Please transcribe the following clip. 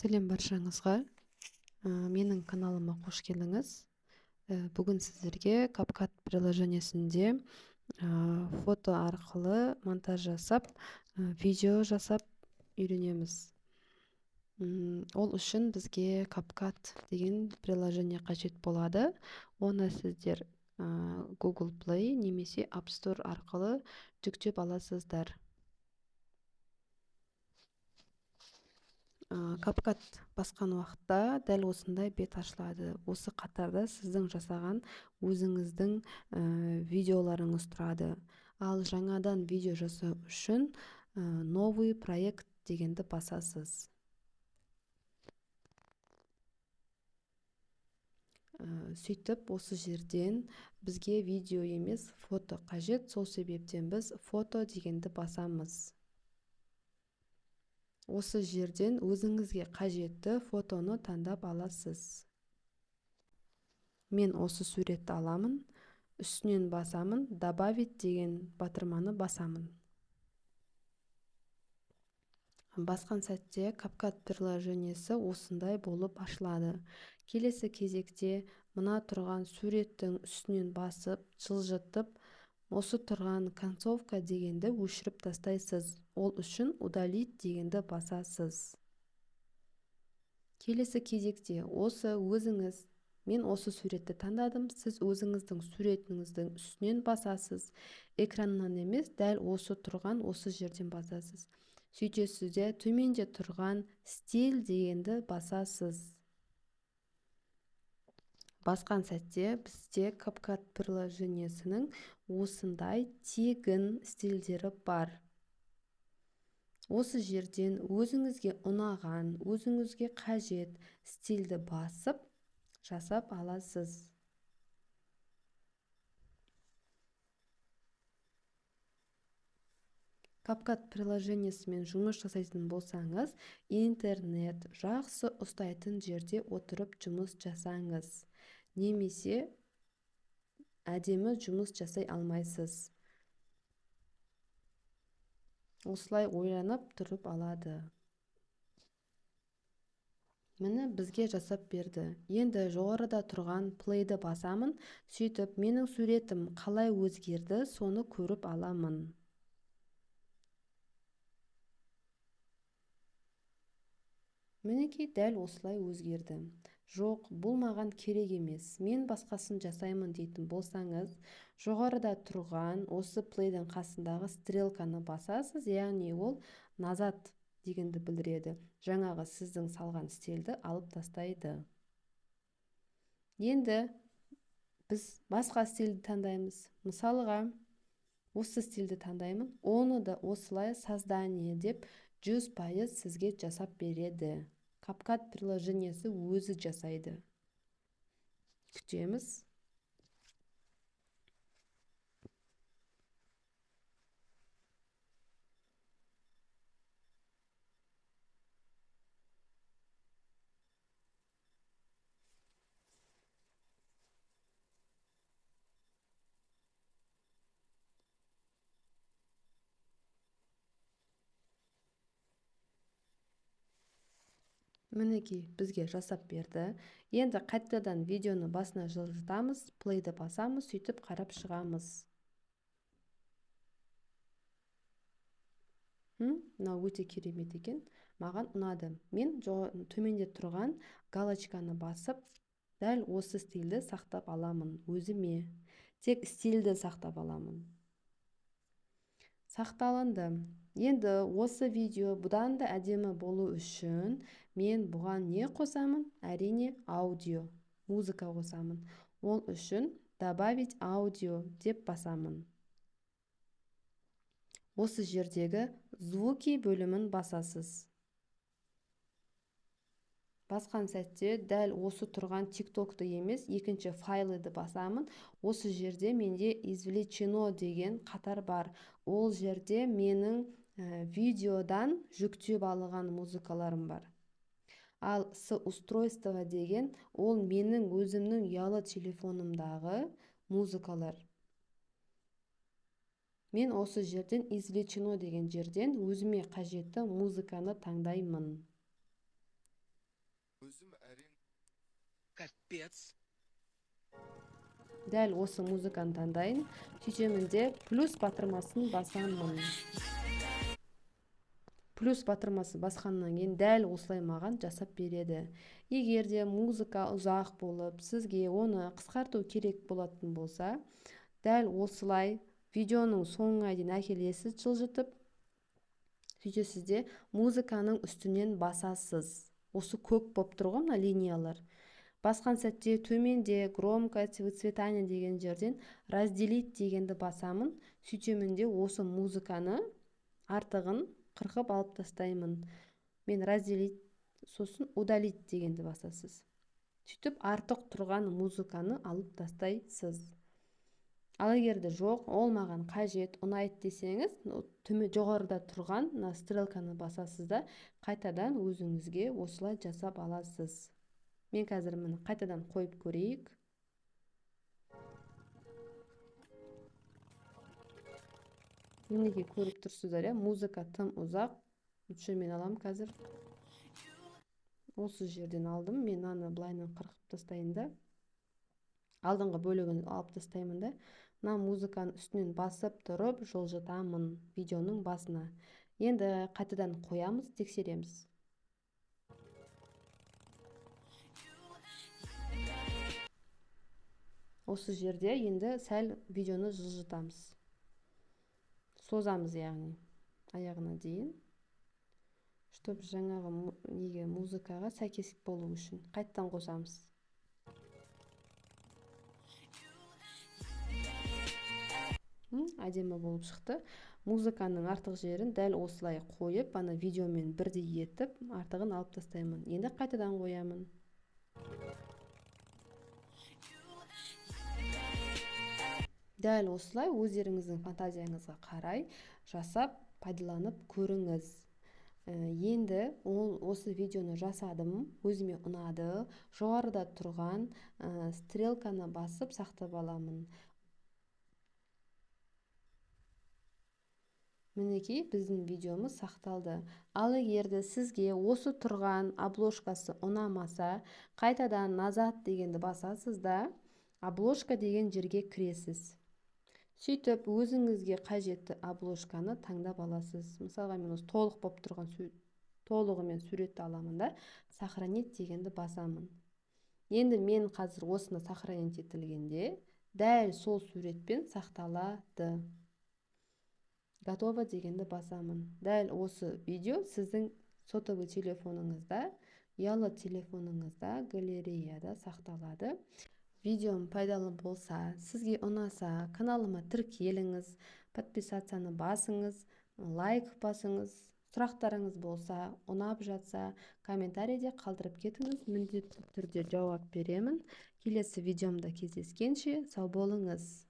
Сәлем баршаңызға. Менің каналыма қош келдіңіз. Бүгін сіздерге CapCut приложениесінде фото арқылы монтаж жасап, видео жасап үйренеміз. Ол үшін бізге CapCut деген приложение қажет болады. Оны сіздер Google Play немесе App Store арқылы жүктеп аласыздар. CapCut басқан уақытта дәл осындай бет ашылады. Осы қатарда сіздің жасаған өзіңіздің видеоларыңыз тұрады. Ал жаңадан видео жасау үшін новый проект дегенді басасыз. Сөйтіп, осы жерден бізге видео емес, фото қажет. Сол себептен біз фото дегенді басамыз. Осы жерден өзіңізге қажетті фотоны таңдап аласыз. Мен осы суретті аламын, үстінен басамын, добавить деген батырманы басамын. Басқан сәтте CapCut приложениесі осындай болып ашылады. Келесі кезекте мына тұрған суреттің үстінен басып, жылжытып, осы тұрған концовка дегенді өшіріп тастайсыз. Ол үшін удалить дегенді басасыз. Келесі кезекте мен осы суретті таңдадым, сіз өзіңіздің суретіңіздің үстінен басасыз. Экраннан емес, дәл осы тұрған осы жерден басасыз. Сөйтесіз де төменде тұрған стиль дегенді басасыз. Басқан сәтте бізде CapCut приложениесінің осындай тегін стильдері бар. Осы жерден өзіңізге ұнаған, өзіңізге қажет стильді басып, жасап аласыз. CapCut приложениесімен жұмыс жасайтын болсаңыз, интернет жақсы ұстайтын жерде отырып жұмыс жасаңыз. Немесе әдемі жұмыс жасай алмайсыз. Осылай ойланып тұрып алады. Мені бізге жасап берді. Енді жоғарыда тұрған плейді басамын, сөйтіп менің суретім қалай өзгерді, соны көріп аламын. Мінекей дәл осылай өзгерді. Жоқ, бұл маған керек емес, мен басқасын жасаймын дейтін болсаңыз, жоғарыда тұрған осы плейдің қасындағы стрелканы басасыз, яғни ол назад дегенді білдіреді. Жаңағы сіздің салған стильді алып тастайды. Енді біз басқа стильді таңдаймыз. Мысалға, осы стильді таңдаймын, оны да осылай создание деп 100% сізге жасап береді. CapCut приложениесі өзі жасайды. Күтеміз. Мінекей бізге жасап берді. Енді қайтадан видеоны басына жылжытамыз, плейді басамыз, сөйтіп қарап шығамыз. Мынау өте керемет екен. Маған ұнады. Мен төменде тұрған галочканы басып, дәл осы стильді сақтап аламын өзіме. Тек стильді сақтап аламын. Сақталынды. Енді осы видео бұдан да әдемі болу үшін мен бұған не қосамын? Әрине аудио, музыка қосамын. Ол үшін добавить аудио деп басамын. Осы жердегі звуки бөлімін басасыз. Басқан сәтте дәл осы тұрған TikTok'ты емес, екінші файлыды басамын. Осы жерде менде извлечено деген қатар бар. Ол жерде менің видеодан жүктеп алған музыкаларым бар. Ал с устройства деген ол менің өзімнің ұялы телефонымдағы музыкалар. Мен осы жерден извлечено деген жерден өзіме қажетті музыканы таңдаймын. Капец. Дәл осы музыканы таңдайын. Сөйтемін де плюс батырмасын басамын. Плюс батырмасы басқаннан кейін дәл осылай маған жасап береді. Егер де музыка ұзақ болып, сізге оны қысқарту керек болатын болса, дәл осылай видеоның соңына дейін әкелесіз жылжытып, сөйтесіз де музыканың үстінен басасыз. Осы көк болып тұр ғой мына линиялар. Басқан сәтте төменде громкость, выцветание деген жерден разделить дегенді басамын. Сөйтемін де осы музыканы артығын қырқып алып тастаймын. Мен разделить, сосын удалить дегенді басасыз. Сөйтіп артық тұрған музыканы алып тастайсыз. Ал егер де жоқ, ол маған қажет, ұнайды десеңіз, жоғарыда тұрған стрелканы басасыз да қайтадан өзіңізге осылай жасап аласыз. Мен қазір міне қайтадан қойып көрейік. Мінеки көріп тұрсыздар, музыка тым ұзақ. Мен алам қазір. Осы жерден алдым. Мен аны былайынан қырқып тастайын да. Алдыңғы бөлігін алып тастаймын да. Мына музыканың үстінен басып тұрып жылжытамын видеоның басына. Енді қайтадан қоямыз, тексереміз. Осы жерде енді сәл видеоны жылжытамыз. Созамыз, яғни аяғына дейін. Чтоб жаңағы музыкаға сәйкес болу үшін қайттан қосамыз. Әдемі болып шықты. Музыканың артық жерін дәл осылай қойып, ана видеомен бірдей етіп, артығын алып тастаймын. Енді қайтадан қоямын. Дәл осылай өздеріңіздің фантазияңызға қарай жасап, пайдаланып көріңіз. Енді осы видеоны жасадым, өзіме ұнады. Жоғарыда тұрған стрелканы басып сақтап аламын. Мінекей біздің видеомыз сақталды. Ал егер де сізге осы тұрған обложкасы ұнамаса, қайтадан назад дегенді басасыз да, обложка деген жерге кіресіз. Сөйтіп, өзіңізге қажетті обложканы таңдап аласыз. Мысалға, мен осы толық болып тұрған толығымен суретті аламын да, сохранить дегенді басамын. Енді мен қазір осыны сохранить етілгенде, дәл сол суретпен сақталады. Готово дегенді басамын. Дәл осы видео сіздің сотовый телефоныңызда, ұялы телефоныңызда, галереяда сақталады. Видеом пайдалы болса, сізге ұнаса, каналыма тіркеліңіз, подписацияны басыңыз, лайк басыңыз. Сұрақтарыңыз болса, ұнап жатса, комментарийде қалдырып кетіңіз, міндетті түрде жауап беремін. Келесі видеомда кездескенше сау болыңыз.